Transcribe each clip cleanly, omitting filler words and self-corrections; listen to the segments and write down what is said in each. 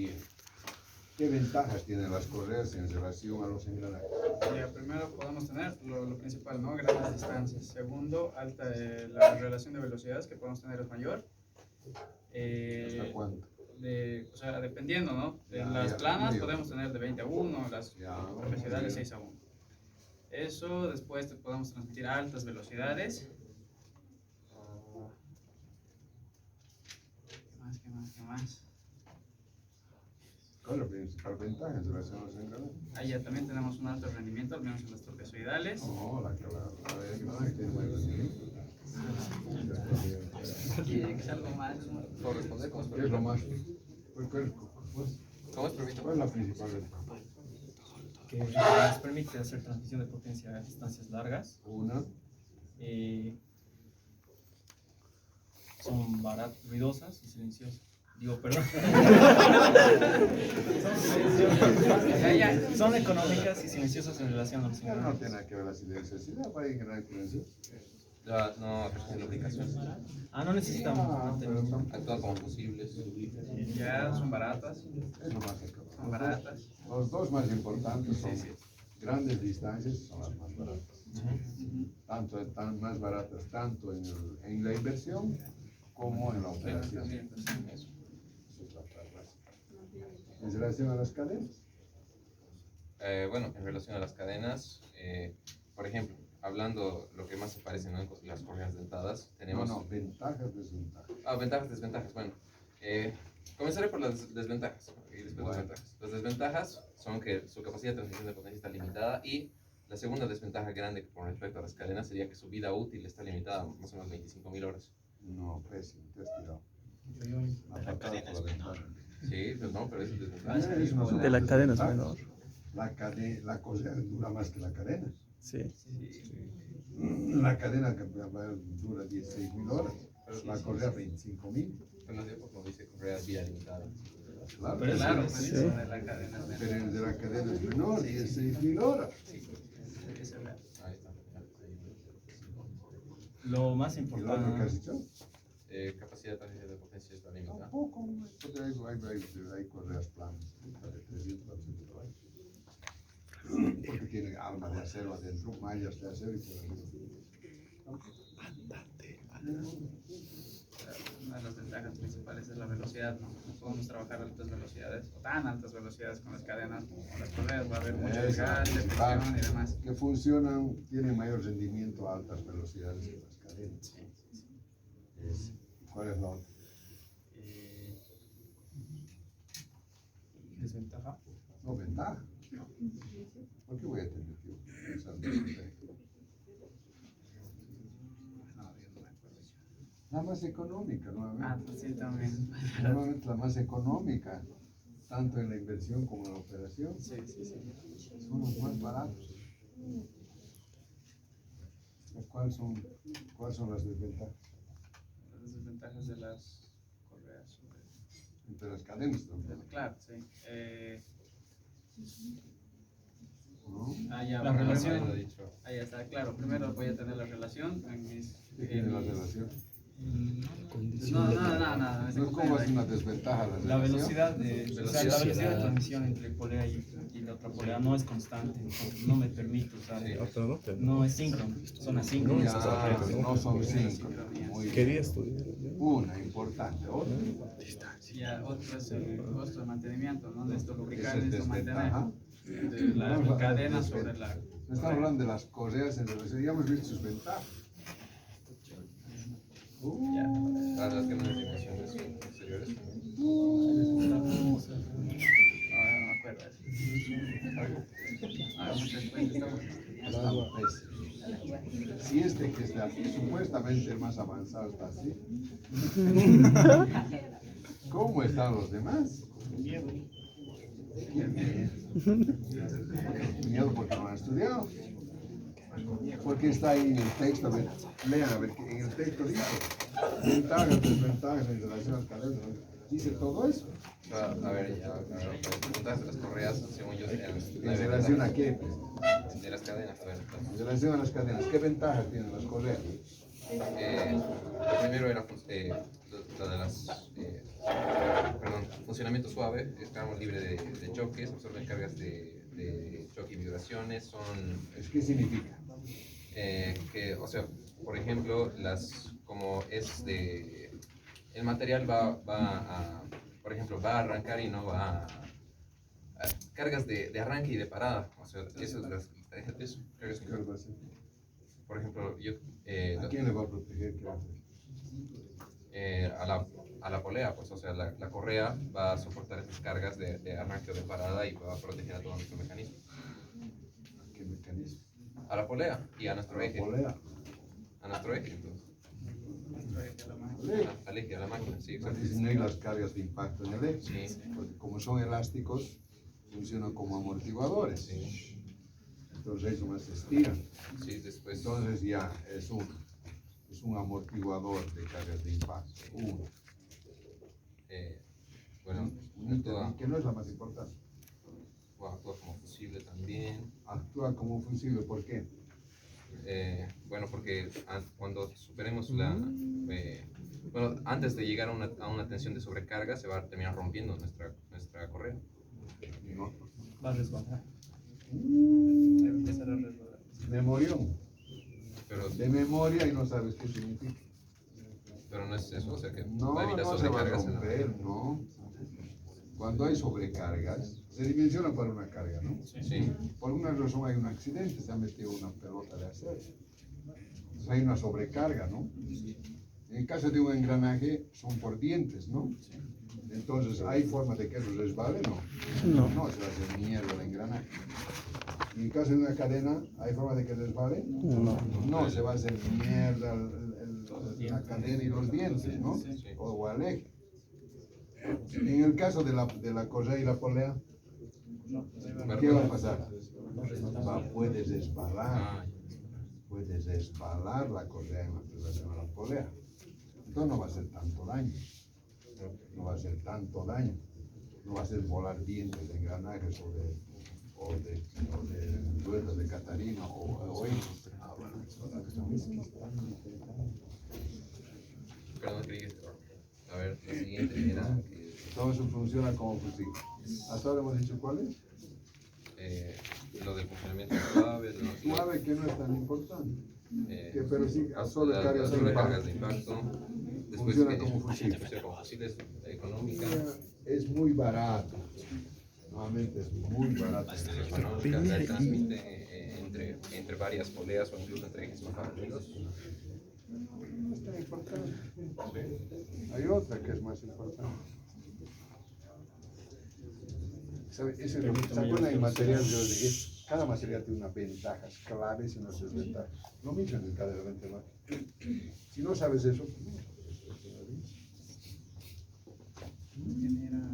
Bien. ¿Qué ventajas tienen las correas en relación a los engranajes? Primero podemos tener lo principal, ¿no? Grandes distancias. Segundo, la relación de velocidades que podemos tener es mayor. ¿Hasta cuánto? O sea, dependiendo, ¿no? En Ya, las planas medio. podemos tener de 20 a 1, las Ya, velocidades de bien. 6 a 1. Eso, después podemos transmitir a altas velocidades. ¿Qué más? ¿Cuál es la principal ventaja en relación a los engranajes? Ya también tenemos un alto rendimiento, al menos en las trapezoidales. No, la engranaje tiene buen rendimiento. Que es algo más. ¿Puedo responder? ¿Cómo es ¿Qué es lo más? ¿Cómo es permitido? ¿Cuál es la principal ventaja? Que nos permite hacer transmisión de potencia a distancias largas. Una. Son ruidosas y silenciosas. Digo, perdón. Son económicas y silenciosas en relación a los No engranajes. tiene nada que ver la silenciosidad para engranaje silencioso. Ya no reciben lubricación. No necesitamos Pero mantenimiento. Actúan como fusibles. Ya son baratas. es lo más económico. Son baratas. Los dos más importantes son Sí. grandes distancias, son las más baratas. Están más baratas tanto en la inversión como en la operación. Eso es la parte básica. En relación a las cadenas, Bueno, en relación a las cadenas, por ejemplo, hablando lo que más se parecen, ¿no? Las correas dentadas, tenemos... ventajas, desventajas. Ventajas, desventajas. Bueno, comenzaré por las desventajas y después las ventajas. Las desventajas son que su capacidad de transmisión de potencia está limitada y la segunda desventaja grande con respecto a las cadenas sería que su vida útil está limitada a más o menos 25.000 horas. No, pésimo, te has tirado. La cadena es menor. Sí, pues no, pero eso es desventaja. De la cadena es menor. La correa dura más que la cadena. Sí. La cadena que dura 16.000 horas, la correa 25.000. Bueno, sí, pues no dice correa vida limitada. Claro, Pero Claro, sí. pues eso de la cadena es pero menor. el de la cadena es menor, 16.000 horas. Ahí está. Ahí está. Lo más ¿Y lo otro que importante. has dicho? Capacidad de transmisión de potencia está limitada. Tampoco, porque hay correas planas, de 300 400 caballos. Porque tiene alma de acero adentro, mallas de acero y por arriba. Una de las ventajas principales es la velocidad, ¿no? No podemos trabajar a altas velocidades, o tan altas velocidades con las cadenas como con las correas, va a haber mucho Esa desgaste, principal, fricción y demás. que funcionan, tienen mayor rendimiento a altas velocidades que las cadenas. ¿Cuál es la otra? Desventaja. No, ventaja. ¿Por qué voy a tener que pensar en desventaja? La más económica, nuevamente. Pues sí, también. Nuevamente la más económica, tanto en la inversión como en la operación. Sí. Son los más baratos. ¿Cuáles son las desventajas? Las desventajas de las correas. Entre las cadenas también. Claro, sí. ¿No? Ya, La relación. Lo he dicho. Ahí está, claro. Primero voy a tener la relación en mis... ¿Qué tiene la relación? No, nada. No, ¿cómo es una desventaja la La relación? velocidad la velocidad de transmisión entre polea y la otra polea no es constante, entonces no me permite usar. No es síncrono, son asíncronos. No son cinco. Muy bien. Quería estudiar. Una importante, otra. Ya, otro es el costo de mantenimiento, ¿no? De esto lubricar, Esa es de esto mantener. desventaja. De la cadena sobre la... Estamos hablando de las correas en relación, ya hemos visto sus ventajas. Para las que no tienen dimensiones exteriores. No me acuerdo eso. Muchas cuentas estamos... Estamos pésimos. Si este que está supuestamente el más avanzado está así, ¿cómo están los demás? Miedo porque no han estudiado. Porque está ahí en el texto, a ver, lean, a ver, en el texto dice ventajas, desventajas en relación al calendario. Dice todo eso. A ver, las ventajas de las correas, según yo, serían ¿En relación a qué? de las cadenas. A ver, En relación a las cadenas, ¿qué ventajas tienen las correas? lo primero era la de las funcionamiento suave, es carro libre de choques, absorben cargas de choque y vibraciones, son ¿Qué significa? o sea, por ejemplo, como es el material por ejemplo, va a arrancar y no va cargas de arranque y de parada, o sea, eso, eso, cargas ¿Qué va a hacer? por ejemplo, ¿A quién le va a proteger? ¿Qué va a hacer? a la polea, pues, o sea, la correa va a soportar esas cargas de arranque o de parada y va a proteger a todo nuestro mecanismo. ¿Qué mecanismo? A la polea y a nuestro eje. Polea. A nuestro eje, entonces. Sí. Al eje, a la máquina, sí, Para exacto. disminuir las cargas de impacto en el eje. Sí. Porque como son elásticos, funcionan como amortiguadores. Sí. Entonces ellos más se estiran. Sí, después. Entonces ya es un amortiguador de cargas de impacto. Uno. Bueno, Y que no es la más importante. actúa como fusible también. Actúa como un fusible, ¿por qué? Bueno, porque cuando superemos bueno, antes de llegar a una tensión de sobrecarga, se va a terminar rompiendo nuestra correa. No. Va a resbalar. Empezar a resbalar. Memorión. Pero, De memoria y no sabes qué significa. pero no es eso, o sea que No, va a evitar no se va a sobrecargas. romper, no. Cuando hay sobrecargas, se dimensiona para una carga, ¿no? Sí. Por alguna razón hay un accidente, se ha metido una pelota de acero. Entonces hay una sobrecarga, ¿no? En el caso de un engranaje son por dientes, ¿no? Entonces, ¿hay forma de que eso resbale? No. No, se va a hacer mierda el engranaje. Y en el caso de una cadena, ¿hay forma de que resbale? No, se va a hacer mierda la cadena y los dientes, ¿no? Sí. O al eje. En el caso de la correa y la polea, ¿qué va a pasar? Puedes resbalar. Ah, Puedes resbalar la correa en relación a la polea. Entonces no va a ser tanto daño. No va a ser tanto daño. No va a ser volar dientes de engranajes o de ruedas de Catarina o hijos. perdón, creí que a ver, la siguiente era Todo eso funciona como fusible. Hasta ahora hemos dicho cuál es. lo del funcionamiento suave, Suave que no es tan importante. Pero sí absorbe absorbe cargas de cargas de impacto. impacto. Después, Funciona como fusible. funciona como fusible, es económica. Es muy barato. Nuevamente es muy barato. Bueno, se transmite entre varias poleas o incluso entre ejes más paralelos. No es tan importante. Hay otra que es más importante. ¿Se acuerdan del material? Yo les dije, cada material tiene unas ventajas claves y unas desventajas. Lo mismo en el caso de la ventaja. Si no sabes eso, pues no sabes eso. Genera.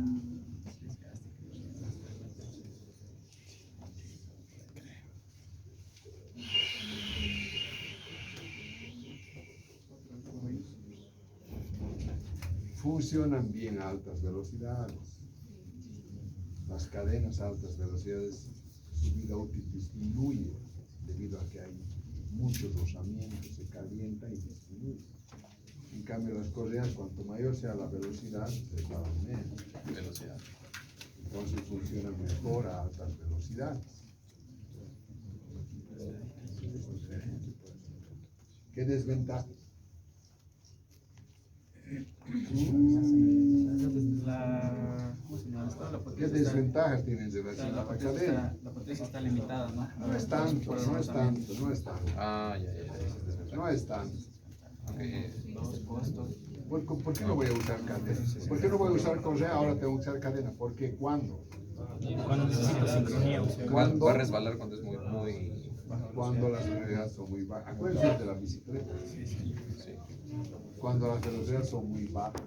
Funcionan bien a altas velocidades. Las cadenas a altas velocidades, su vida útil disminuye debido a que hay mucho rozamiento, se calienta y disminuye. En cambio, las correas, cuanto mayor sea la velocidad, resbalan menos. Velocidad. Entonces funcionan mejor a altas velocidades. ¿Qué desventaja? ¿Qué desventajas tienen de relación a la cadena? La potencia está limitada, ¿no? No es tanto, no es tanto, no es tanto. Ah, ya, esa es desventaja. No es tanto. Los costos. ¿Por qué no voy a usar cadena? ¿Por qué no voy a usar correa? Ahora tengo que usar cadena. ¿Por qué? ¿Cuándo? Cuando necesito sincronía, o sea, ¿Cuándo? Va a resbalar cuando es muy Cuando las velocidades son muy bajas. Acuérdense de la bicicleta. sí. Cuando las velocidades son muy bajas.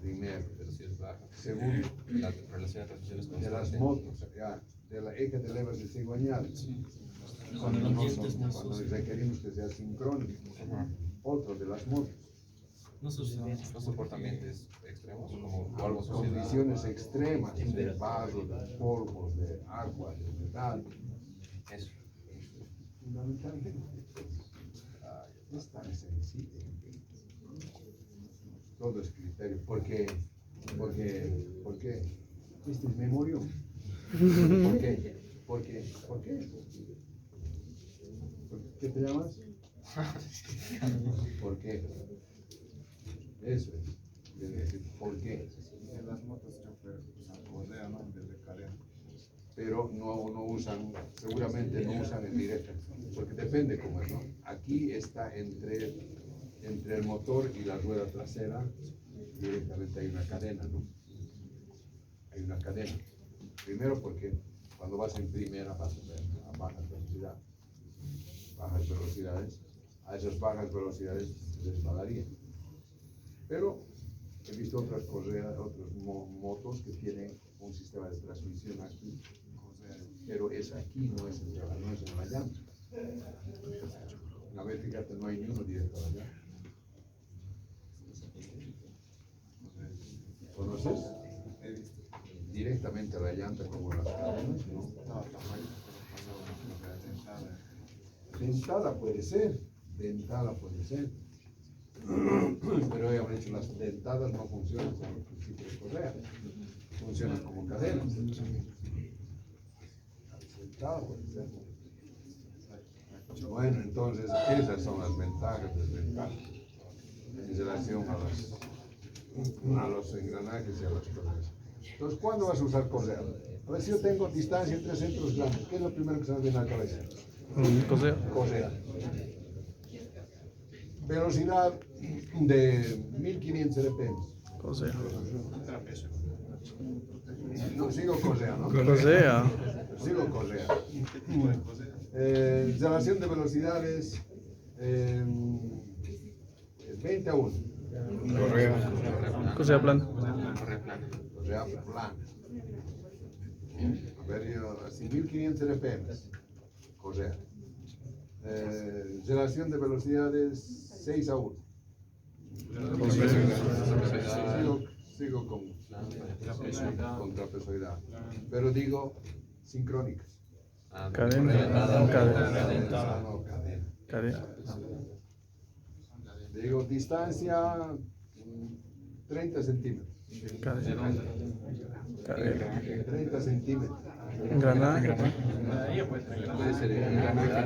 Primero. Velocidades bajas. Segundo, La relación de transmisiones de las constante. motos, ya, de la eje de levas de cigüeñal. Cuando, cuando requerimos que sea sincrónico. Otro de las motos. no sucede. No soportan vientos extremos como polvo, suciedad. Condiciones extremas de barro, de polvos, de agua, de humedad. Eso. Fundamentalmente, es tan sencillo. Todo es criterio, porque ¿Por qué? Este es memoria. ¿Por qué? ¿Por qué? ¿Por qué? ¿Qué te llamas? ¿Por qué? Eso es. Debe decir, ¿por qué? En las motos chofer usan correa, ¿no? En vez de cadena. Pero no usan, seguramente no usan en directa, porque depende cómo es, ¿no? Aquí está entre el motor y la rueda trasera, directamente hay una cadena, ¿no? Hay una cadena. Primero porque cuando vas en primera vas a bajas velocidades, a esas bajas velocidades se resbalaría. Pero he visto otras correas, otras motos que tienen un sistema de transmisión aquí, pero es aquí, no es en la llanta. A ver, fíjate, no hay ni uno directo allá. ¿Conoces? Directamente a la llanta como las cadenas, ¿no? Dentada puede ser, pero ya han hecho las dentadas no funcionan como tipo de correa, funcionan como cadenas. Dentada puede ser. Bueno, entonces esas son las ventajas, desventajas en relación a los engranajes y a las correas. Entonces, ¿cuándo vas a usar correa? A ver, si yo tengo distancia entre centros grandes, ¿qué es lo primero que se me viene a la cabeza? Correa. Velocidad de 1500 RPM. No, sigo correa, ¿no? Sigo correa. Relación de velocidades 20:1. Correa plana. Correa plana. A ver, yo, así 1500 RPM. Correa. Relación de velocidades 6:1. Sigo con trapezoidal. Pero digo sincrónicas. Cadena. Digo distancia 30 centímetros. 30 centímetros. Engranaje. Puede ser engranaje.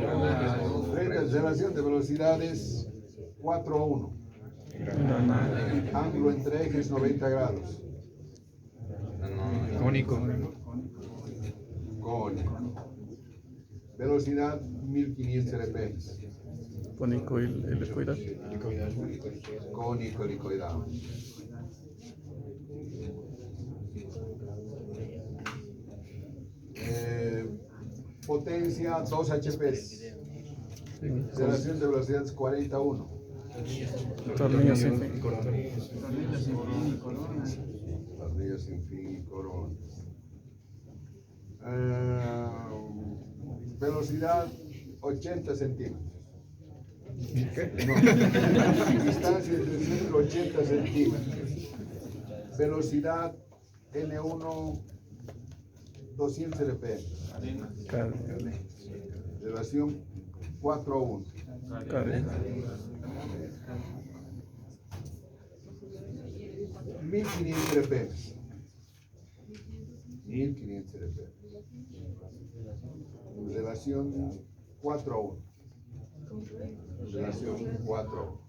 Relación de velocidades 4:1. Ángulo entre ejes 90 grados. Cónico. Velocidad 1500 RPM. Cónico y helicoidal. Cónico helicoidal. Potencia 2 HP. Relación de velocidades 41. Tornillo sin fin. Tornillo sin fin y corona. Velocidad 80 centímetros. No. Distancia entre centro 80 centímetros. Velocidad N1 200 RPM. Relación 4:1. Cadena. 1500 RPM. 1500 RPM. Relación 4:1. Relación 4.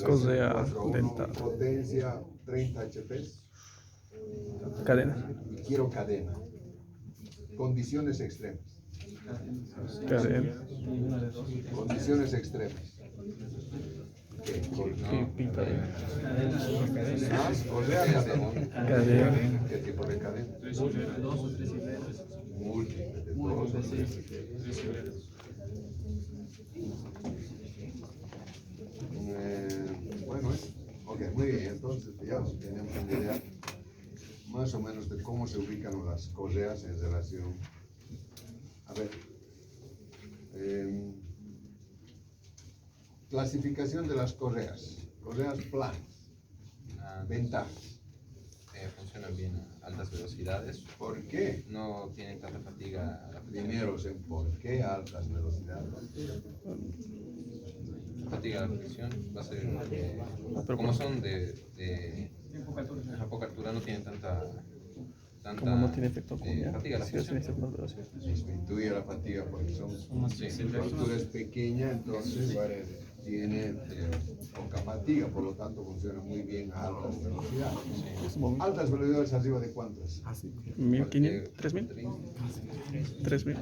Correa dentada. Potencia 30 HP. Cadena. Quiero cadena. Condiciones extremas. Cadena. Condiciones extremas. ¿Qué? Pita. ¿Más? O sea, cadena. Cadena. ¿Qué tipo de cadena? Múltiples de dos o tres. Bueno, ok, muy bien. Entonces ya tenemos una idea más o menos de cómo se ubican las correas en relación. A ver. Clasificación de las correas. Correas planas. Ventajas. Funcionan bien a altas velocidades. ¿Por qué? No tienen tanta fatiga a la Primero, ¿por qué altas velocidades? fatiga de fricción va a ser, pero como son de Tiene poca altura. poca altura, no tienen tanta Como no tiene efecto cuña, fatiga la sí o sí fricción. necesitas más velocidad. Disminuye la fatiga porque son, más Sí. su altura es pequeña, entonces tiene poca fatiga, por lo tanto funciona muy bien a altas velocidades. Es un momento. ¿Altas velocidades arriba de cuántas? 1500, 3000, 3000, 3000,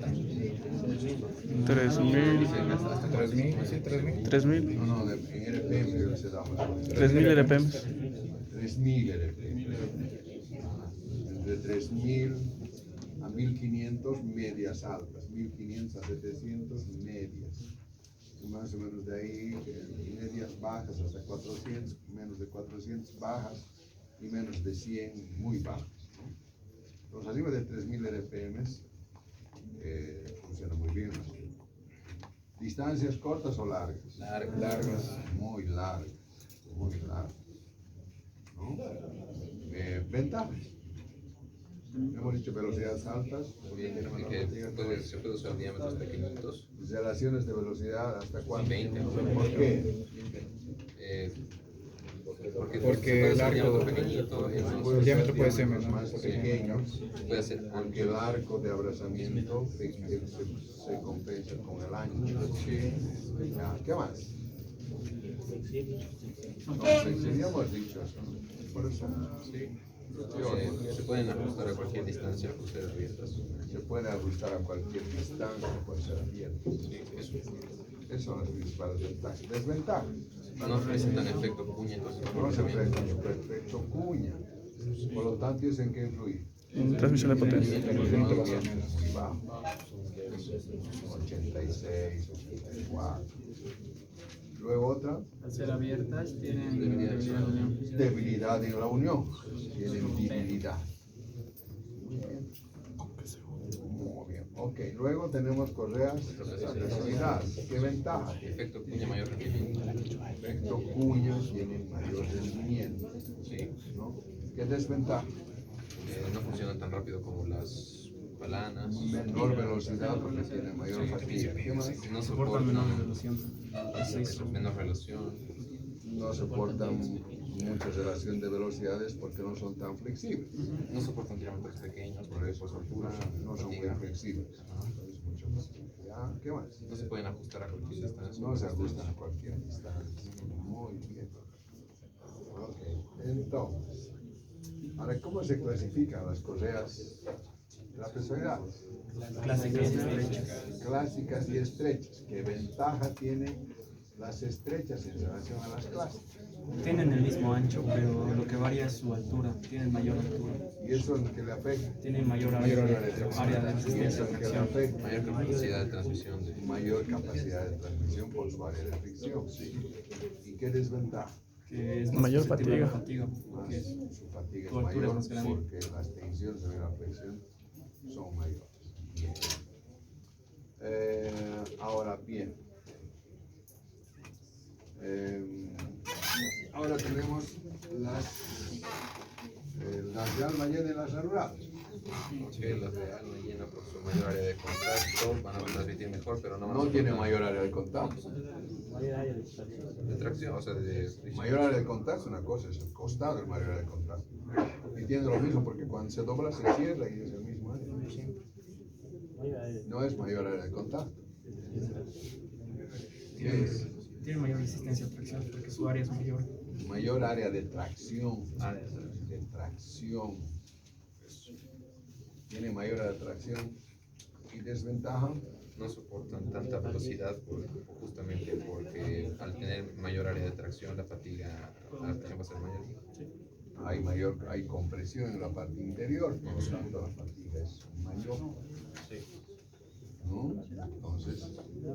3000, sí, 3000. 3000, No, no, en RPM se da más. 3000 RPM. 3000 RPM. Entre 3000 a 1500 medias altas, 1500 a 700 medias. Y más o menos de ahí, medias bajas hasta 400, menos de 400 bajas y menos de 100 muy bajas, ¿no? Los arriba de 3000 RPM funciona muy bien. ¿Distancias cortas o largas? Largas. Muy largas, muy largas. ¿No? Ventajas. Hemos dicho velocidades altas, porque tiene menor Que fatiga. se puede usar diámetros pequeñitos, Relaciones de velocidad hasta cuánto. 20. ¿Por qué? Porque el puede ser arco- diámetro pequeñito, El diámetro puede ser menor. más pequeños, puede ser porque el arco de abrazamiento se compensa con el ancho. Ya, ¿qué más? No, hemos dicho eso. Por eso, se pueden ajustar a cualquier distancia, ajustar abiertas. se puede ajustar a cualquier distancia, puede ser abierto. Esas son las principales ventajas. Desventajas. No presentan efecto cuña, entonces No se presta su perfecto cuña. Por lo tanto, es en qué influye. Transmisión de potencia. El movimiento es muy bajo. 86, 84. Luego otra, Al ser abiertas, tienen debilidad de unión. debilidad en la unión. Tienen debilidad. Muy bien. Ok, luego tenemos correas trapezoidales. ¿Qué ventaja? efecto cuña mayor rendimiento. Efecto cuña tienen mayor rendimiento. Sí. ¿No? ¿Qué desventaja? No funcionan tan rápido como las balanas. Menor velocidad porque tienen mayor fatiga. ¿Qué más? No Soportan menor soportan velocidad. menor relación. No soportan mucha relación de velocidades porque no son tan flexibles. No soportan diámetros pequeños, por eso su altura. No son muy fatiga. flexibles. Es mucho más. Ya, ¿qué más? No se pueden ajustar a cualquier distancia. No se ajustan a cualquier distancia. Muy bien. Ok, entonces, ahora, ¿cómo se clasifican las correas trapezoidales? Clásicas y estrechas. Clásicas y estrechas. ¿Qué ventaja tienen las estrechas en relación a las clásicas? Tienen el mismo ancho, pero lo que varía es su altura. Tienen mayor altura. Y eso es lo que le afecta. Tienen mayor área de Y eso resistencia es a lo que le tracción. afecta. Mayor capacidad de transmisión de Mayor capacidad de transmisión por su área de fricción. ¿Y qué desventaja? Que es más Mayor susceptible a la fatiga. Más, su fatiga es Tu altura es mayor más grande. porque las tensiones de la flexión son mayores. Bien. Ahora bien, ahora tenemos las de alma llena y las anuladas. que las de alma llena por su mayor área de contacto van a transmitir mejor, pero no van a No tiene soportar mayor área de contacto. de tracción, o sea, de Mayor área de contacto es una cosa, es el costado el mayor área de contacto. Y tiene lo mismo porque cuando se dobla se cierra y es el mismo área. No es mayor área de contacto. ¿Qué es? Tienen mayor resistencia a tracción porque su área es mayor. Mayor área de tracción. De tracción. Tiene mayor área de tracción. ¿Y desventaja? no soportan tanta velocidad justamente porque al tener mayor área de tracción la fatiga va a ser mayor. Hay compresión en la parte interior, por lo tanto la fatiga es mayor. ¿No? Entonces,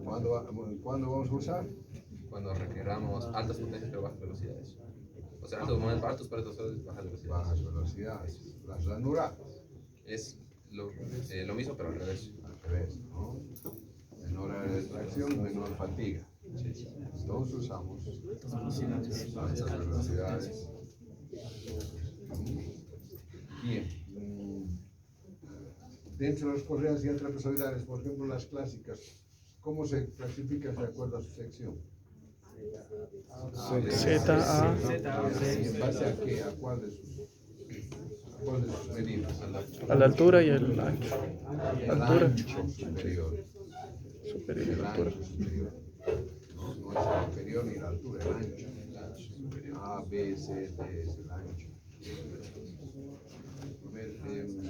¿cuándo vamos a usar? Cuando requeramos altas potencias pero bajas velocidades. O sea, altos momentos altos para bajas velocidades. Bajas velocidades, las ranuradas. Es lo mismo pero al revés. Al revés, ¿no? Menor área de tracción, menor fatiga. Entonces usamos altas velocidades. Bien. Dentro de las correas ya trapezoidales, por ejemplo las clásicas, ¿cómo se clasifican de acuerdo a su sección? Z, A. ¿En base a qué? ¿A cuál de sus medidas? A la altura y el ancho. El Altura. ancho superior. Superior y El altura. ancho superior. No es el inferior ni la altura, el ancho. A, B, C, D es el ancho. A ver,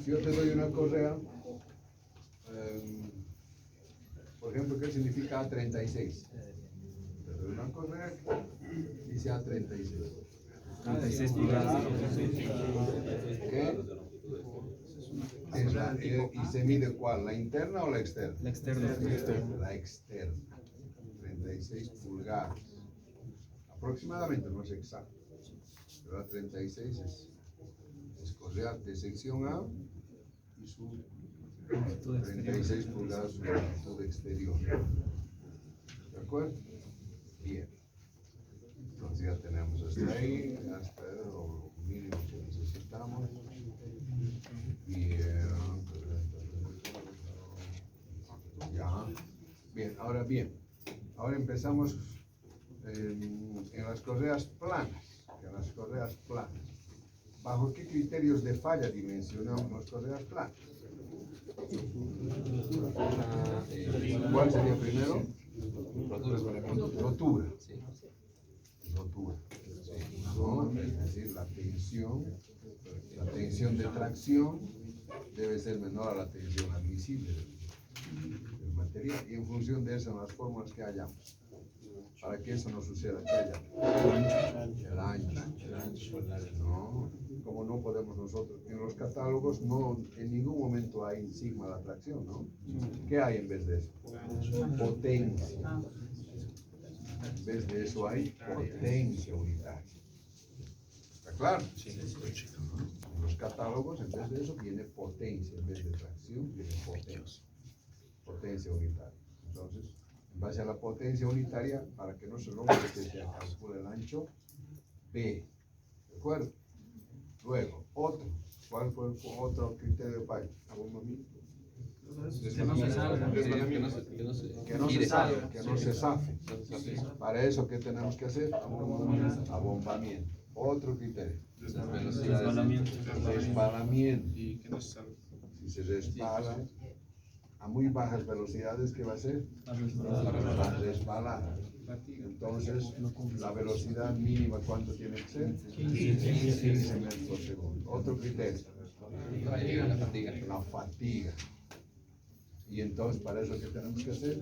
si yo te doy una correa, por ejemplo, ¿qué significa A36? Te doy una correa que dice A36. 36 pulgadas. ¿Qué? ¿Y se mide cuál? ¿La interna o la externa? La externa. La externa. 36 pulgadas. Aproximadamente, no es exacto. Pero la 36 es correa de sección A y su 36 pulgadas su longitud exterior. ¿De acuerdo? Bien. Entonces ya tenemos hasta ahí, hasta lo mínimo que necesitamos. Bien. Ya. Bien, ahora bien. Ahora empezamos en las correas planas. ¿Bajo qué criterios de falla dimensionamos las correas planas? ¿Cuál sería primero? Rotura. Sí. Rotura. ¿No? Es decir, la tensión de tracción debe ser menor a la tensión admisible del material, y en función de eso, las fórmulas que hayamos. Para que eso no suceda, ¿qué hayamos? El ancho. No, como no podemos nosotros, en los catálogos no, en ningún momento hay sigma de atracción, ¿no? ¿Qué hay en vez de eso? Potencia. En vez de eso hay potencia unitaria. ¿Está claro? En los catálogos, en vez de eso, viene potencia. En vez de tracción, viene potencia. Potencia unitaria. Entonces, en base a la potencia unitaria, para que no se rompa, que se calcula el ancho B. ¿De acuerdo? Luego, otro. ¿Cuál fue el otro criterio de falla? Abombamiento. Que no se salga. Que no se salga, que no se zafe. Para eso, ¿qué tenemos que hacer? Abombamiento. Otro criterio. Resbalamiento. Resbalamiento. Y que no se salga. Si se resbala a muy bajas velocidades, ¿qué va a hacer? A resbalar. Va a resbalar. Entonces, la velocidad mínima, ¿cuánto tiene que ser? 15 metros por segundo. Otro criterio. La fatiga. Y entonces, para eso, ¿qué tenemos que hacer?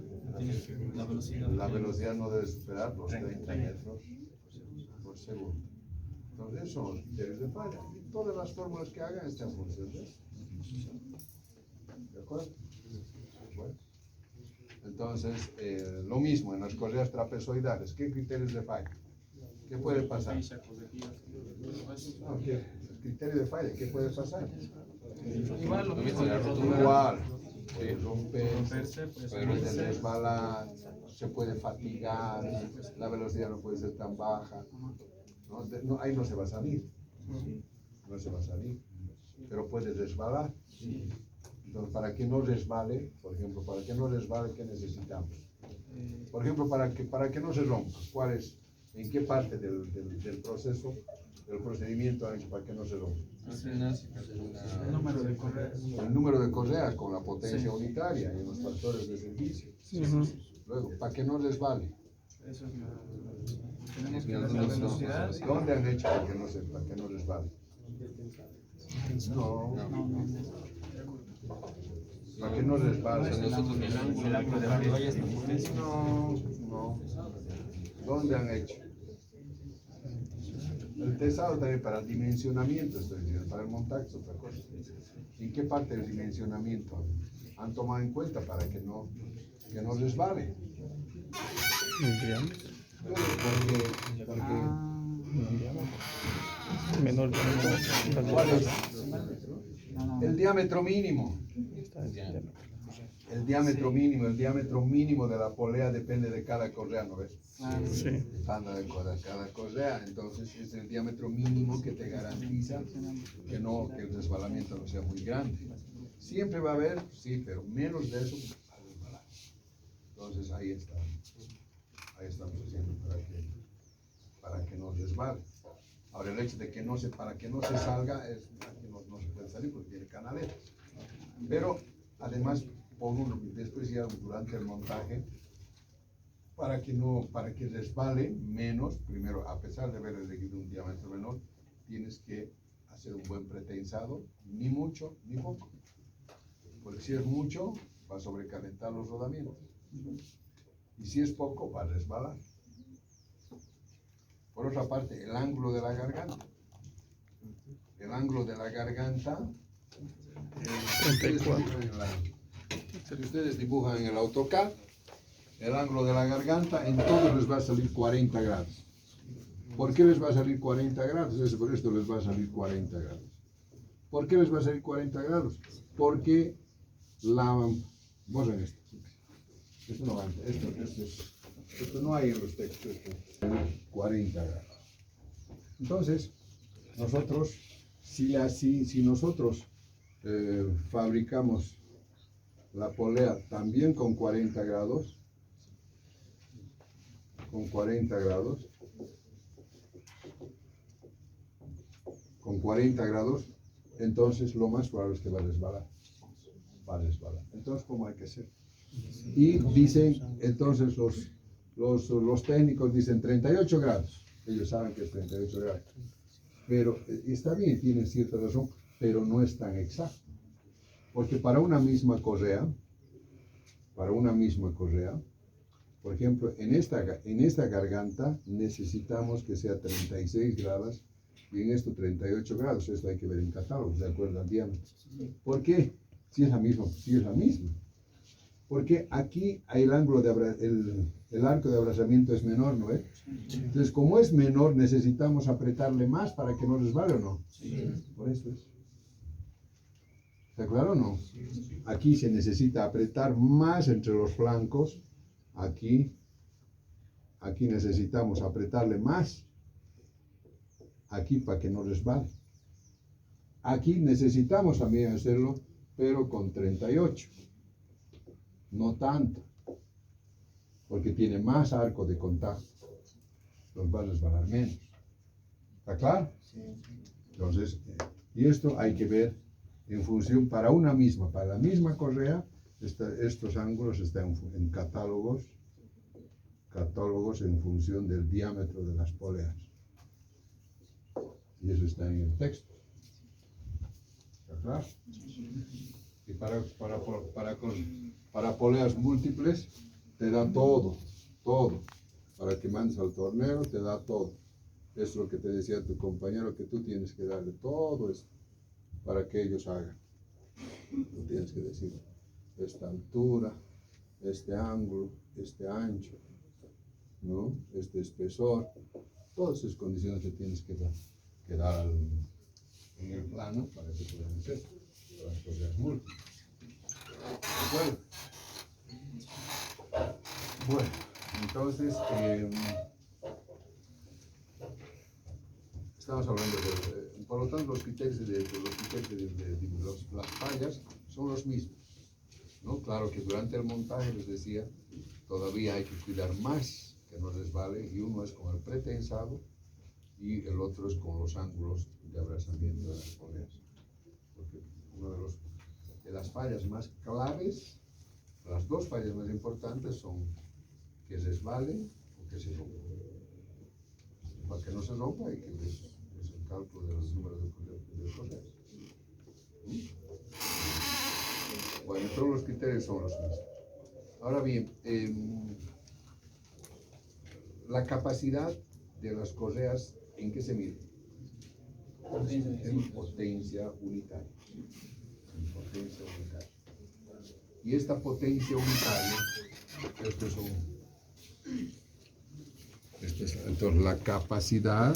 La velocidad. La velocidad no debe superar los 30 metros por segundo. Entonces, esos son los criterios de falla. Y todas las fórmulas que hagan están en función de eso. ¿De acuerdo? Bueno. Entonces, lo mismo en las correas trapezoidales. ¿Qué criterios de falla? ¿Qué puede pasar? No, ¿qué? El criterio de falla, ¿qué puede pasar? Igual lo mismo. Igual. Puede Romperse, puede resbalar, se puede fatigar, la velocidad no puede ser tan baja. Ahí no se va a salir. No se va a salir. Pero puede resbalar. Entonces, para que no resbale, por ejemplo, para que no resbale, ¿qué necesitamos? Por ejemplo, para que no se rompa, ¿cuál es? ¿En qué parte del proceso, del procedimiento hay para que no se rompa? El número de correas. El número de correas con la potencia unitaria y los factores de servicio. Luego, para que no resbale. Eso es tenemos que ver la velocidad. ¿Dónde han hecho para que no resbale? No. Para que no resbale. El ángulo de la valla es la potencia. No. ¿Dónde han hecho? El tesado también para el dimensionamiento, estoy diciendo, para el montaje es otra cosa. ¿En qué parte del dimensionamiento han tomado en cuenta para que no resbale? Porque Menor. ¿cuál es? El diámetro mínimo. El diámetro mínimo de la polea depende de cada correa, ¿no ves? Sí. Estándar de cada correa, entonces es el diámetro mínimo que te garantiza que el resbalamiento no sea muy grande. Siempre va a haber, sí, pero menos de eso va a resbalar. Entonces ahí está Ahí estamos haciendo para que no resbale. Ahora el hecho de que para que no se salga, aquí no se puede salir porque tiene canaletas. Pero además, después ya durante el montaje, para que resbale menos, primero, a pesar de haber elegido un diámetro menor, tienes que hacer un buen pretensado, ni mucho ni poco. Porque si es mucho, va a sobrecalentar los rodamientos. Y si es poco, va a resbalar. Por otra parte, el ángulo de la garganta. El ángulo de la garganta, 34. Si ustedes dibujan en el AutoCAD, el ángulo de la garganta, en todos les va a salir 40 grados. ¿Por qué les va a salir 40 grados? Por esto les va a salir 40 grados. ¿Por qué les va a salir 40 grados? Porque vos en esto. Esto no va, esto no hay en los textos. 40 grados. Entonces, nosotros, si nosotros fabricamos la polea también con 40 grados, con 40 grados, entonces lo más probable es que va a resbalar. Entonces, ¿cómo hay que hacer? Y dicen, entonces los técnicos dicen 38 grados. Ellos saben que es 38 grados. Pero está bien, tienen cierta razón, pero no es tan exacto. Porque para una misma correa, por ejemplo, en esta garganta necesitamos que sea 36 grados y en esto 38 grados. Esto hay que ver en catálogos, de acuerdo al diámetro. ¿Por qué? Si es la misma. Porque aquí el ángulo el arco de abrazamiento es menor, ¿no es? Entonces, como es menor, necesitamos apretarle más para que no resbale, ¿o no? Por eso es. ¿Está claro o no? Aquí se necesita apretar más entre los flancos. Aquí necesitamos apretarle más. Aquí para que no resbale. Aquí necesitamos también hacerlo, pero con 38. No tanto. Porque tiene más arco de contacto. Los va a resbalar menos. ¿Está claro? Entonces, y esto hay que ver en función para la misma correa, estos ángulos están en catálogos en función del diámetro de las poleas. Y eso está en el texto. ¿Está claro? Y para poleas múltiples, te da todo. Para que mandes al torneo, te da todo. Eso es lo que te decía tu compañero, que tú tienes que darle todo esto para que ellos hagan. Tú tienes que decir esta altura, este ángulo, este ancho, ¿no? Este espesor, todas esas condiciones que tienes que dar en el plano para que puedan hacer las cosas múltiples. Bueno, entonces estamos hablando por lo tanto, los criterios las fallas son los mismos, ¿no? Claro que durante el montaje, les decía, todavía hay que cuidar más que no resbale, y uno es con el pretensado y el otro es con los ángulos de abrazamiento de las poleas. Porque una de las fallas más claves, las dos fallas más importantes son que resbale o que se rompa. Para que no se rompa, y que es el cálculo de los números de correas. Bueno, todos los criterios son los mismos. Ahora bien, la capacidad de las correas, ¿en qué se mide? En potencia unitaria. Y esta potencia unitaria, entonces la capacidad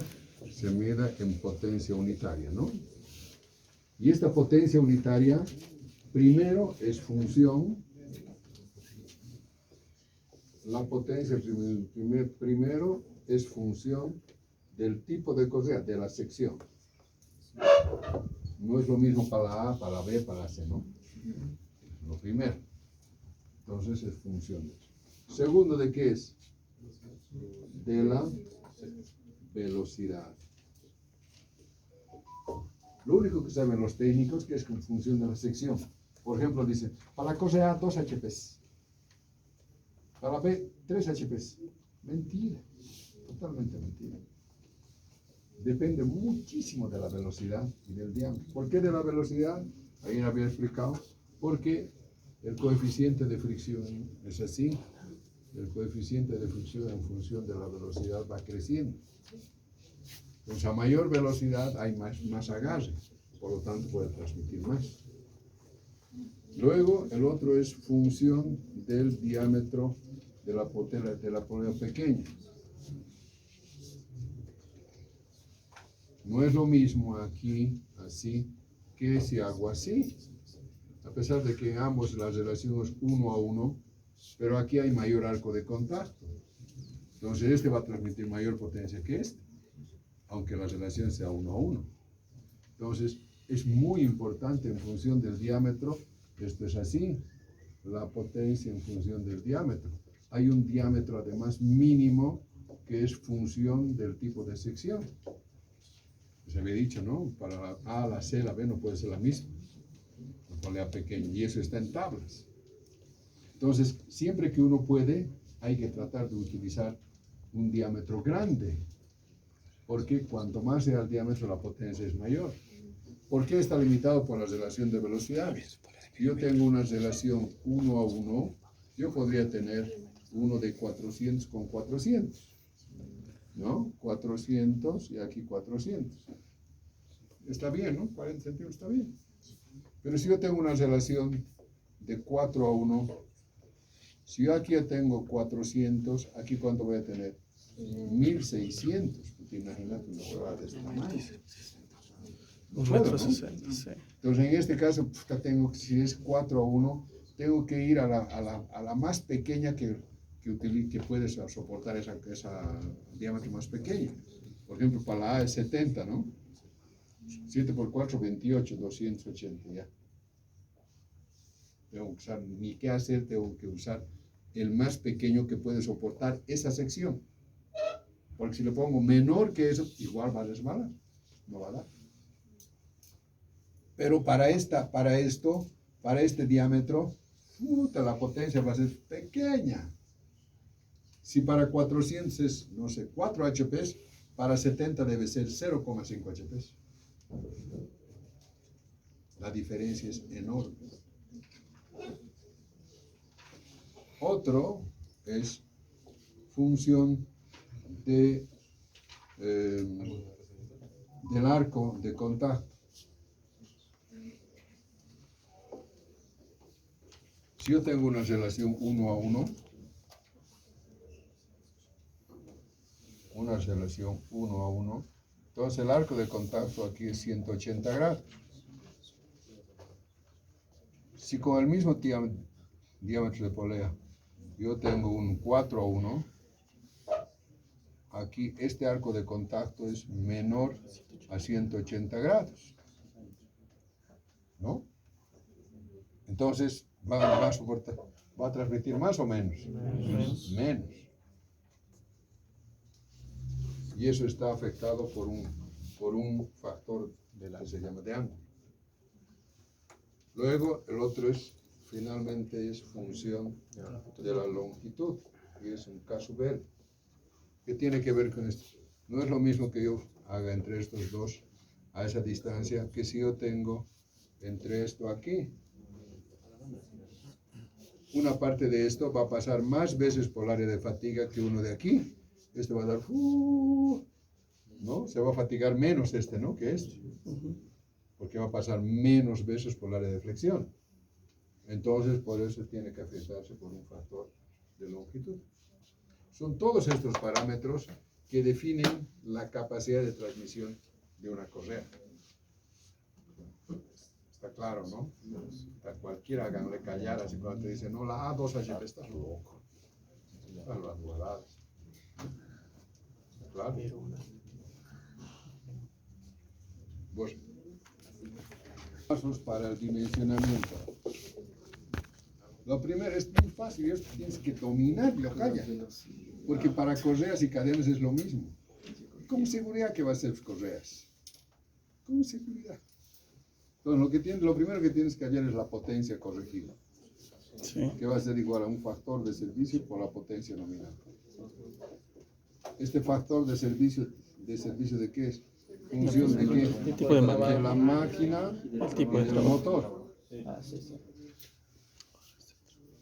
se mide en potencia unitaria, ¿no? Y esta potencia unitaria, primero es función, la potencia primero es función del tipo de correa, de la sección. No es lo mismo para la A, para la B, para la C, ¿no? Lo primero. Entonces es función de eso. Segundo, ¿de qué es? de la velocidad. Lo único que saben los técnicos que es en función de la sección. Por ejemplo, dicen, para la cosa A 2 HPs, para la B 3 HPs. Mentira, totalmente mentira. Depende muchísimo de la velocidad y del diámetro. ¿Por qué de la velocidad? Ahí había explicado. Porque el coeficiente de fricción es así. El coeficiente de fricción en función de la velocidad va creciendo. Entonces, a mayor velocidad hay más agarre, por lo tanto puede transmitir más. Luego, el otro es función del diámetro de la polea pequeña. No es lo mismo aquí, así, que si hago así. A pesar de que ambos la relación es 1 a 1, pero aquí hay mayor arco de contacto. Entonces, este va a transmitir mayor potencia que este, aunque la relación sea 1 a 1. Entonces, es muy importante en función del diámetro. Esto es así, la potencia en función del diámetro. Hay un diámetro además mínimo que es función del tipo de sección. Se había dicho, ¿no? Para la A, la C, la B no puede ser la misma. La polea pequeña, y eso está en tablas. Entonces, siempre que uno puede, hay que tratar de utilizar un diámetro grande, porque cuanto más sea el diámetro, la potencia es mayor. ¿Por qué está limitado por la relación de velocidades? Si yo tengo una relación 1 a 1, yo podría tener uno de 400 con 400, ¿no? 400 y aquí 400. Está bien, ¿no? 40 centímetros está bien. Pero si yo tengo una relación de 4 a 1, si yo aquí tengo 400, ¿aquí cuánto voy a tener? 1600. Porque imagínate una huevada de este tamaño. 1,60 m, sí. Entonces, en este caso, si es 4 a 1, tengo que ir a la más pequeña que puede soportar esa diámetro más pequeño. Por ejemplo, para la A es 70, ¿no? 7 por 4, 28, 280 ya. Tengo que usar, ni qué hacer, tengo que usar el más pequeño que puede soportar esa sección. Porque si le pongo menor que eso, igual va a resbalar, no va a dar. Pero para este diámetro, la potencia va a ser pequeña. Si para 400 es, no sé, 4 HPs, para 70 debe ser 0,5 HPs. La diferencia es enorme. Otro es función del arco de contacto. Si yo tengo una relación 1 a 1, entonces el arco de contacto aquí es 180 grados. Si con el mismo diámetro de polea yo tengo un 4 a 1, aquí este arco de contacto es menor a 180 grados, ¿no? Entonces va a transmitir más o menos. Menos. Y eso está afectado por un factor que se llama de ángulo. Luego, el otro finalmente es función de la longitud, que es un caso B. ¿Qué tiene que ver con esto? No es lo mismo que yo haga entre estos dos a esa distancia que si yo tengo entre esto aquí. Una parte de esto va a pasar más veces por el área de fatiga que uno de aquí. Esto va a dar, ¿no? Se va a fatigar menos ¿no? Que este. Porque va a pasar menos veces por el área de flexión. Entonces, por eso tiene que afectarse por un factor de longitud. Son todos estos parámetros que definen la capacidad de transmisión de una correa. Está claro, ¿no? A cualquiera háganle callar así cuando te dicen, no, la A2 HP está loco. Están las huevadas. Claro. Bueno, pasos para el dimensionamiento. Lo primero es muy fácil, esto tienes que dominarlo, calla. Porque para correas y cadenas es lo mismo. ¿Cómo seguridad que va a ser correas? ¿Cómo seguridad? Entonces, lo primero que tienes que hallar es la potencia corregida, Sí. que va a ser igual a un factor de servicio por la potencia nominal. Este factor de servicio ¿de qué es? ¿Función de qué? El tipo de máquina. De la máquina El tipo y de del trabajo. motor.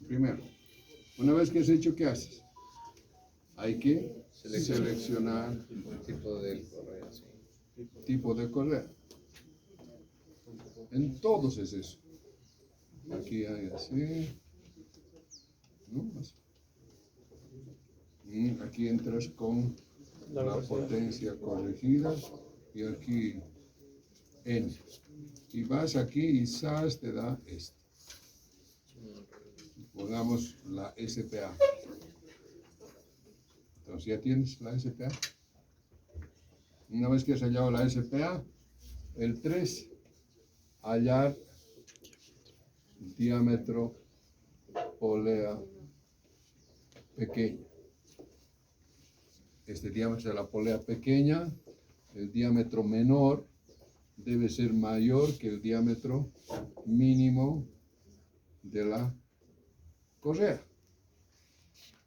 Primero, una vez que has hecho, ¿qué haces? Hay que seleccionar Tipo de correa, sí. tipo de correa. En todos es eso. Aquí hay así. ¿No? Así. Aquí entras con la potencia corregida y aquí N. Y vas aquí y SAS te da esto. Pongamos la SPA. Entonces ya tienes la SPA. Una vez que has hallado la SPA, el 3, hallar diámetro polea pequeña. Este diámetro de la polea pequeña, el diámetro menor debe ser mayor que el diámetro mínimo de la correa.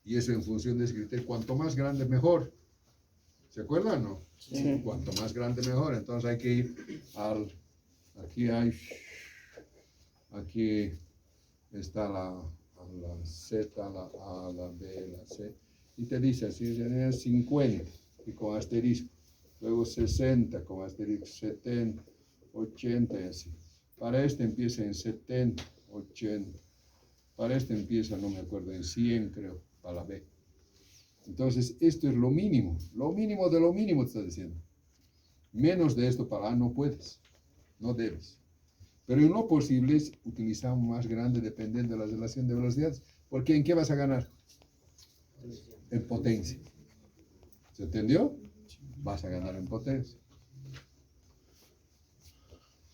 Y eso en función de ese criterio, cuanto más grande mejor. ¿Se acuerdan o no? Sí. Cuanto más grande mejor. Entonces hay que ir aquí está la Z, la A, la B, la C. Y te dice así, sería 50 y con asterisco. Luego 60 con asterisco, 70, 80 y así. Para este empieza en 70, 80. Para este empieza, no me acuerdo, en 100 creo, para la B. Entonces, esto es lo mínimo de lo mínimo te está diciendo. Menos de esto para A no puedes, no debes. Pero en lo posible es utilizar un más grande dependiendo de la relación de velocidades. Porque ¿en qué vas a ganar? En potencia. ¿Se entendió? Vas a ganar en potencia.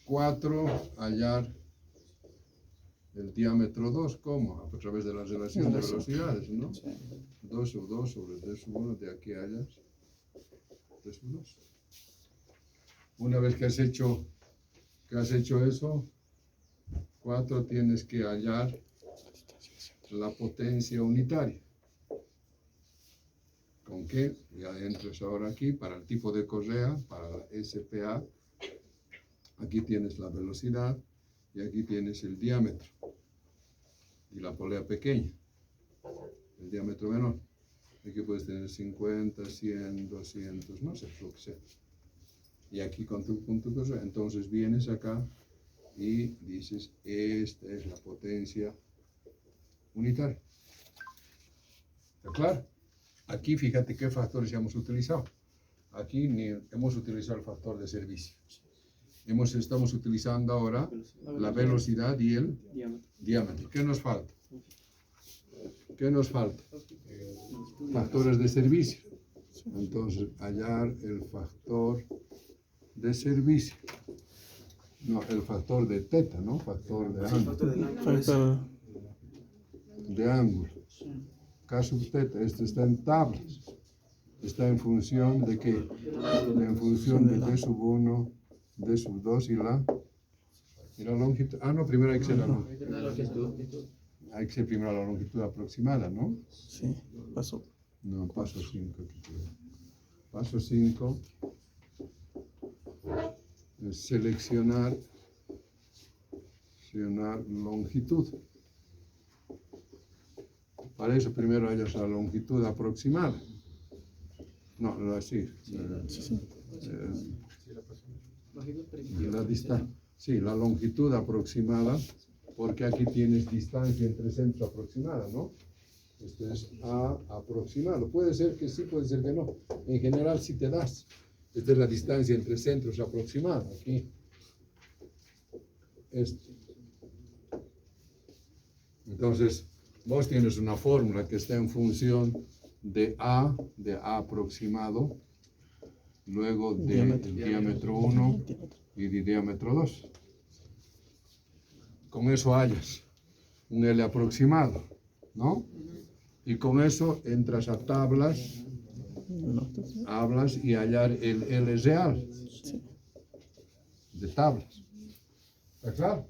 4, hallar el diámetro 2, ¿cómo? A través de la relación de velocidades, ¿no? 2 sobre 2 sobre 3 sobre 1, de aquí hallas 3 sobre 2. Una vez que has hecho eso, 4 tienes que hallar la potencia unitaria. ¿Con qué? Ya entras ahora aquí para el tipo de correa, para la SPA. Aquí tienes la velocidad y aquí tienes el diámetro y la polea pequeña, el diámetro menor. Aquí puedes tener 50, 100, 200, no sé, lo que sea. Y aquí con tu correa, entonces vienes acá y dices, esta es la potencia unitaria. ¿Está claro? Aquí fíjate qué factores ya hemos utilizado. Aquí hemos utilizado el factor de servicio. Estamos utilizando ahora la velocidad y el diámetro. ¿Qué nos falta? ¿Qué nos falta? Factores de servicio. Entonces, hallar el factor de servicio. No, el factor de teta, ¿no? Factor de ángulo. Factor. De ángulo. K sub teta, esto está en tablas. Está en función de qué? En función de D sub 1, D sub 2 y la longitud. Ah, no, primero hay que ser la longitud. Hay que ser primero la longitud aproximada, ¿no? Sí, paso. No, paso 5. Paso 5 es seleccionar longitud. Para eso primero hayas la longitud aproximada. No, así. La longitud aproximada, porque aquí tienes distancia entre centros aproximada, ¿no? Esto es A aproximado. Puede ser que sí, puede ser que no. En general sí te das. Esta es la distancia entre centros aproximada. Aquí. Esto. Entonces, vos tienes una fórmula que está en función de A aproximado, luego del diámetro 1 y de diámetro 2. Con eso hallas un L aproximado, ¿no? Y con eso entras a tablas, hablas y hallar el L real de tablas. ¿Está claro?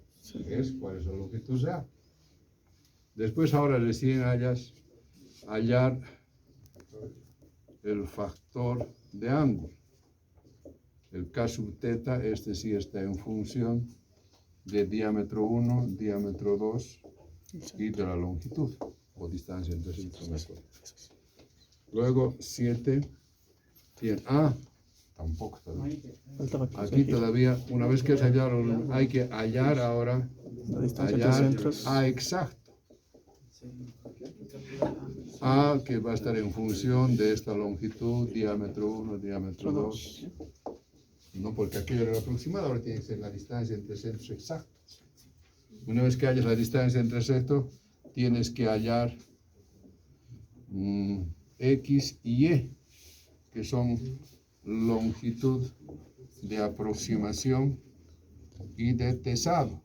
Es cuál es la longitud real. Después ahora recién hallar el factor de ángulo. El K sub teta, este sí está en función de diámetro 1, diámetro 2 y de la longitud o distancia entre centros. Luego 7 tiene tampoco todavía. Aquí todavía, una vez que has hallado, hay que hallar ahora La distancia entre centros. A exacto. A que va a estar en función de esta longitud, diámetro 1, diámetro 2. No, porque aquello era el aproximado, ahora tiene que ser la distancia entre centros exactos. Una vez que hallas la distancia entre centros, tienes que hallar X y Y, que son longitud de aproximación y de tesado,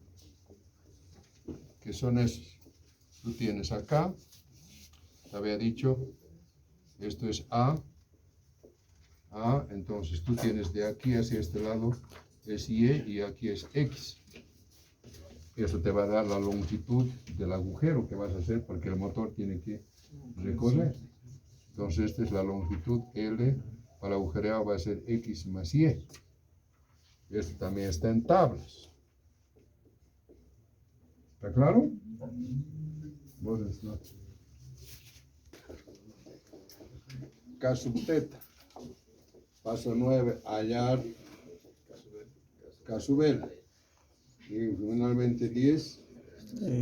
que son esos. Tú tienes acá, te había dicho, esto es A, entonces tú tienes de aquí hacia este lado es Y aquí es X. Eso te va a dar la longitud del agujero que vas a hacer porque el motor tiene que recorrer. Entonces esta es la longitud L, para el agujereado va a ser X más Y. Esto también está en tablas. ¿Está claro? Vos no. K sub teta. Paso 9, hallar K sub L. Y finalmente 10,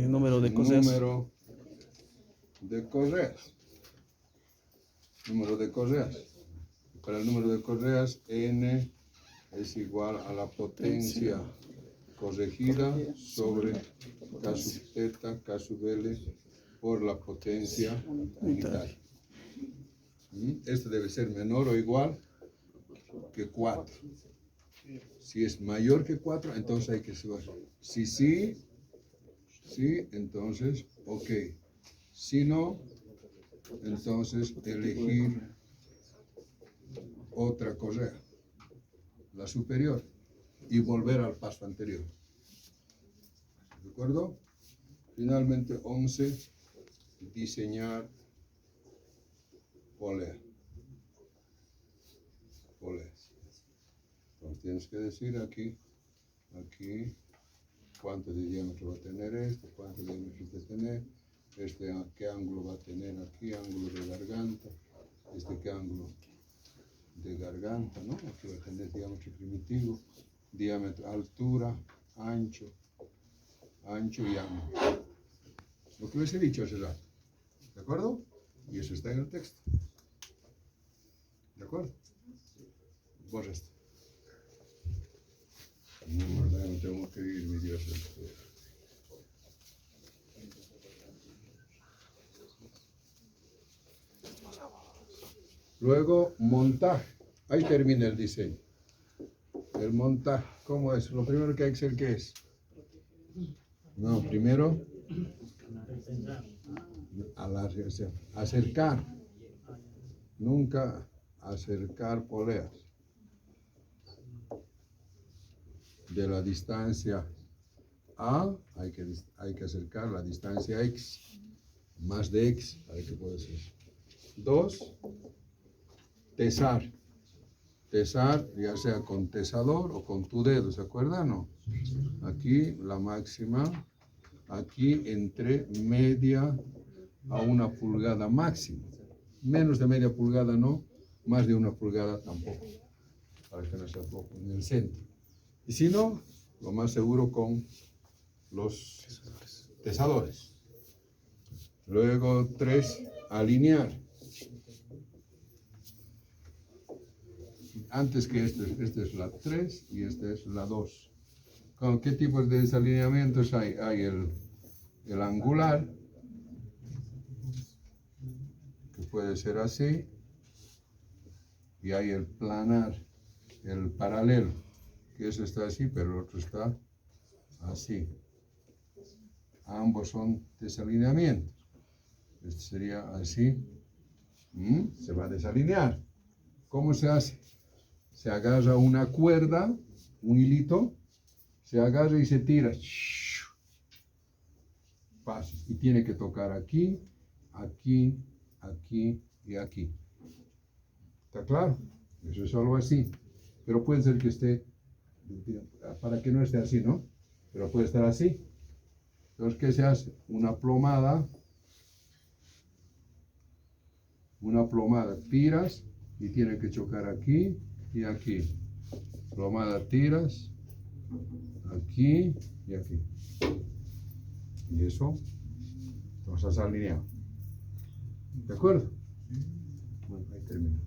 Número de correas. número de correas. Número de correas. Para el número de correas, N es igual a la potencia corregida sobre K sub teta, K sub L, por la potencia unitaria. Esto debe ser menor o igual que 4. Si es mayor que 4, entonces hay que subir. Si sí, entonces, ok. Si no, entonces elegir otra correa, la superior, y volver al paso anterior. ¿De acuerdo? Finalmente, 11, diseñar polea. Entonces tienes que decir aquí, cuánto de diámetro va a tener este, cuánto de diámetro va a tener, qué ángulo va a tener aquí, ángulo de garganta, qué ángulo de garganta, ¿no? Aquí va a tener diámetro primitivo, diámetro, altura, ancho y ángulo. Lo que les he dicho hace rato, ¿de acuerdo? Y eso está en el texto. ¿De acuerdo? Borra esto. No tengo que ir, mi Dios. Luego, montaje. Ahí termina el diseño. El montaje, ¿cómo es? Lo primero que hay que hacer, ¿qué es? No, primero, acercar. Nunca acercar poleas. De la distancia A, hay que acercar la distancia X, más de X, a ver qué puede ser. 2, tesar. Tesar, ya sea con tesador o con tu dedo, ¿se acuerdan? No. Aquí la máxima, aquí entre media a 1 pulgada máximo. Menos de media pulgada no, más de 1 pulgada tampoco, para que no sea poco, en el centro. Y si no, lo más seguro con los tesadores. Luego 3, alinear. Antes que esta es la 3 y esta es la 2. ¿Con qué tipos de desalineamientos hay? Hay el angular, que puede ser así, y hay el planar, el paralelo, que eso está así, pero el otro está así. Ambos son desalineamientos. Este sería así. Se va a desalinear. ¿Cómo se hace? Se agarra una cuerda, un hilito, se agarra y se tira. Pasos. Y tiene que tocar aquí, aquí, aquí y aquí. ¿Está claro? Eso es algo así. Pero puede ser que esté, para que no esté así, ¿no? Pero puede estar así. Entonces, ¿qué se hace? Una plomada, tiras y tiene que chocar aquí y aquí. Plomada, tiras, aquí y aquí. Y eso, entonces alineado. ¿De acuerdo? Bueno, ahí termina.